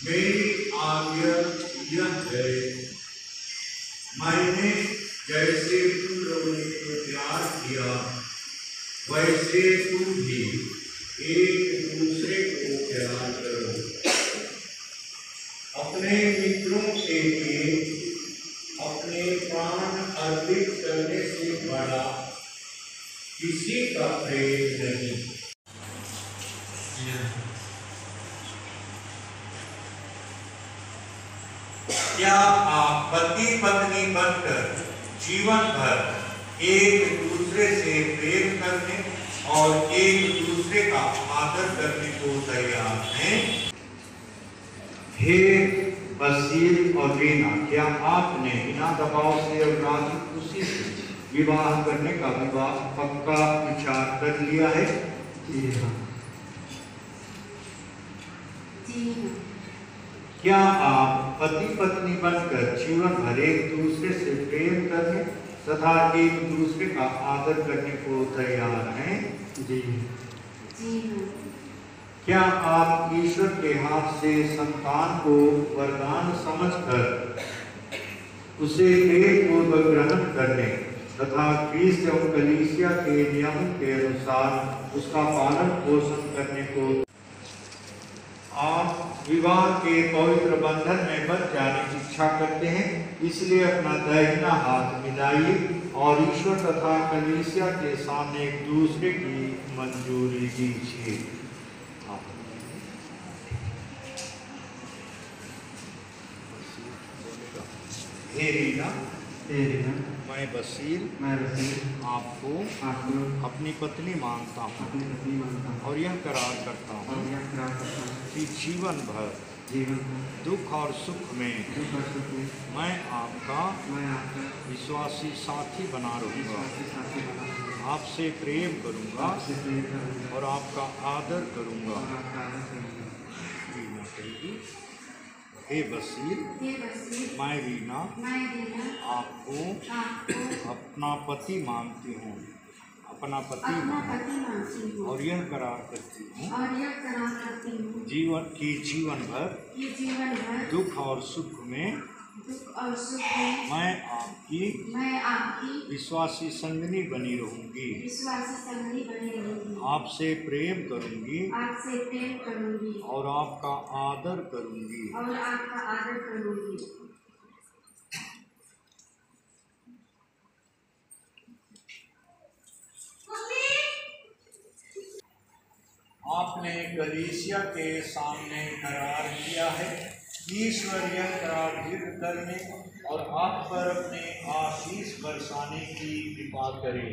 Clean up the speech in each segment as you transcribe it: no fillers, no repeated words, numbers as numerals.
मेरी आज्ञा यह है, मैंने जैसे तुम लोगों को प्यार किया वैसे तुम भी एक दूसरे को प्यार करो। अपने मित्रों के लिए अपने प्राण अर्पित करने से बड़ा किसी का प्रेम नहीं। क्या आप पति पत्नी बनकर जीवन भर एक दूसरे से प्रेम करने और एक दूसरे का आदर करने को तैयार हैं? हे बसीर और रीना, क्या आपने बिना दबाव से और राजी खुशी से विवाह करने का पक्का विचार कर लिया है? जी हाँ। जी हाँ। क्या आप पति पत्नी बनकर जीवन भर एक दूसरे से प्रेम करने तथा एक दूसरे का आदर करने को तैयार हैं? जी जी हाँ। क्या आप ईश्वर के हाथ से संतान को वरदान समझकर उसे प्रेम पूर्वक ग्रहण करने तथा क्रिस्त और कलीसिया के नियमों के अनुसार उसका पालन पोषण करने को आप विवाह के पवित्र बंधन में बंध जाने की इच्छा करते हैं? इसलिए अपना दाहिना हाथ मिलाइए और ईश्वर तथा कलीसिया के सामने एक दूसरे की मंजूरी दीजिए। हे रीना, मैं बसीर आपको अपनी पत्नी मानता हूँ और यह करार करता हूँ कि जीवन भर दुख और सुख में मैं आपका विश्वासी साथी बना रहूँगा, आपसे प्रेम करूँगा और आपका आदर करूँगा। हे बसीर, मैं रीना आपको अपना पति मानती हूँ, अपना पति मानती हूँ और यह करार करती हूँ जीवन भर दुख और सुख में मैं आपकी विश्वासी संगनी बनी रहूंगी, आपसे प्रेम करूंगी और आपका आदर करूंगी। आपने कलीसिया के सामने करार किया है, ईश्वर यह करार दृढ़ करने और आप पर अपने आशीष बरसाने की कृपा करे।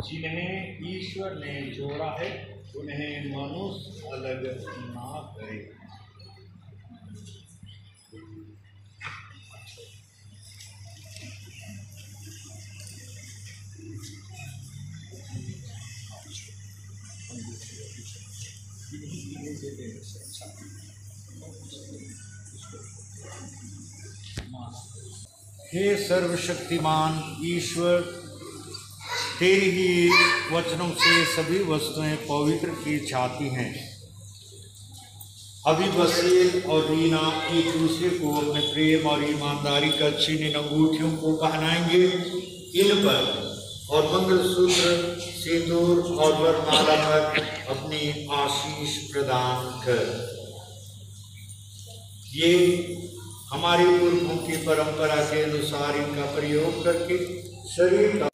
जिन्हें ईश्वर ने जोड़ा है उन्हें मनुष्य अलग ना करे। हे सर्वशक्तिमान ईश्वर, तेरी ही वचनों से सभी वस्तुएं पवित्र की जाती हैं। अभी बसील और रीना एक दूसरे को अपने प्रेम और ईमानदारी का चिन्ह इन अंगूठियों को पहनाएंगे। इन पर और मंगलसूत्र, सिंदूर और वरमाला पर अपनी आशीष प्रदान कर। ये हमारे पूर्वों की परंपरा के अनुसार इनका प्रयोग करके शरीर का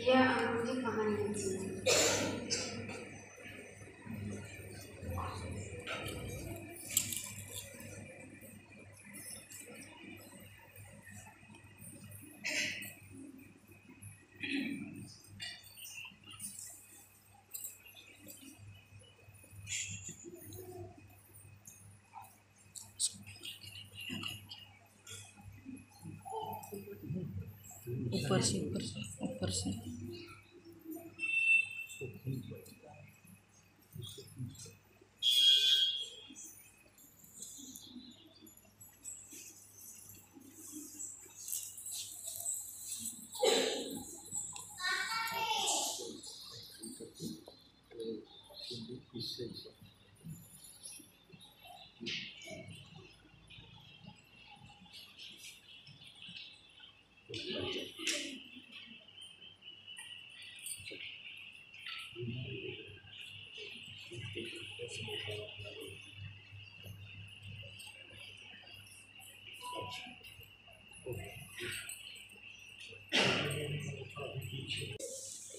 यह अंगूठी कहानी है। ऊपर से ऊपर से ऊपर से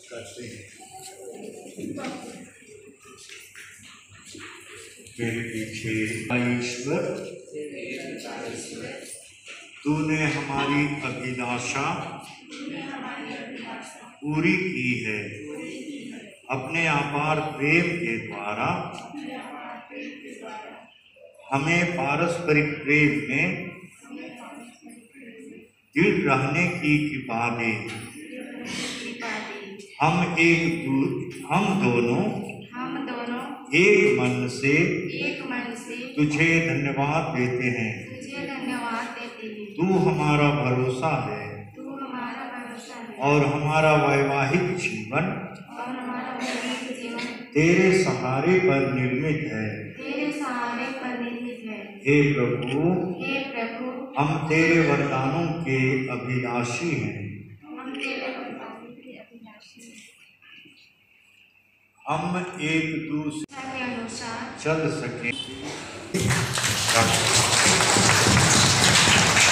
करते हैं। मेरे पीछे ईश्वर, तूने हमारी अभिलाषा पूरी की है। अपने अपार प्रेम के द्वारा हमें पारस्परिक प्रेम में दृढ़ रहने की कृपा दे। हम दोनों एक मन से तुझे धन्यवाद देते हैं। तू हमारा भरोसा है और हमारा वैवाहिक जीवन तेरे सहारे पर निर्मित है। हे प्रभु, हम तेरे वरदानों के अभिलाषी हैं। हम एक दूसरे के अनुसार चल सके।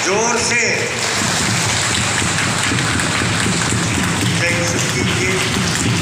जोर से जय कीजिए।